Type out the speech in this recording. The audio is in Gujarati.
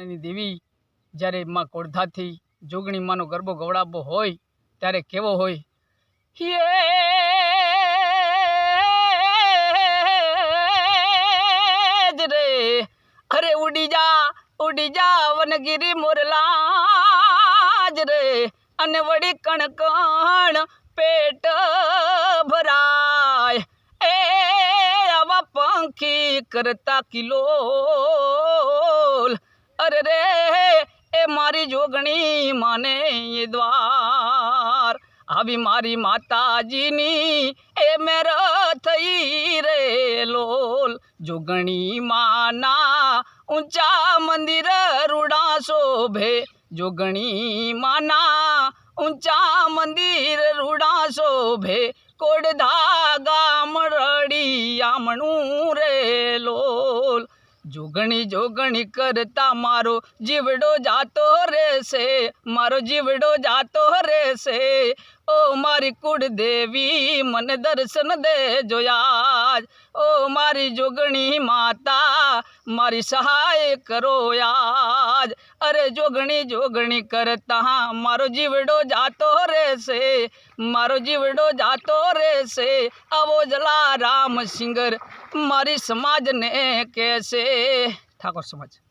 ની દેવી જ્યારે માં કોળધાથી જોગણી માનો ગરબો ગવડાવવો હોય ત્યારે કેવો હોય રે અરે ઉડી જા વનગીરી મોરલા રે અને વળી કણ કણ પેટ ભરાય એ આવા પંખી કરતા કિલોલ અરે રે એ મારી જોગણી માને એ દ્વાર આવી મારી માતાજીની એ મેર થઈ રે લોલ જોગણી માના ઊંચા મંદિર રૂડા શોભે જોગણી માના ઊંચા મંદિર રૂડા શોભે કોડધા ગામ રડી આમણું રે લોલ જોગણી જોગણી કરતા મારો જીવડો જાતો રહેશે મારો જીવડો જાતો રહેશે ઓ મારી કુળદેવી મને દર્શન દે જોયા ઓ મારી જોગણી માતા મારી સહાય કરો યાદ અરે જોગણી જોગણી કરતા મારો જીવડો જાતો રહેશે મારો જીવડો જાતો રહેશે આવો જલા રામ સિંગર મારી સમાજને કહેશે ઠાકોર સમાજ।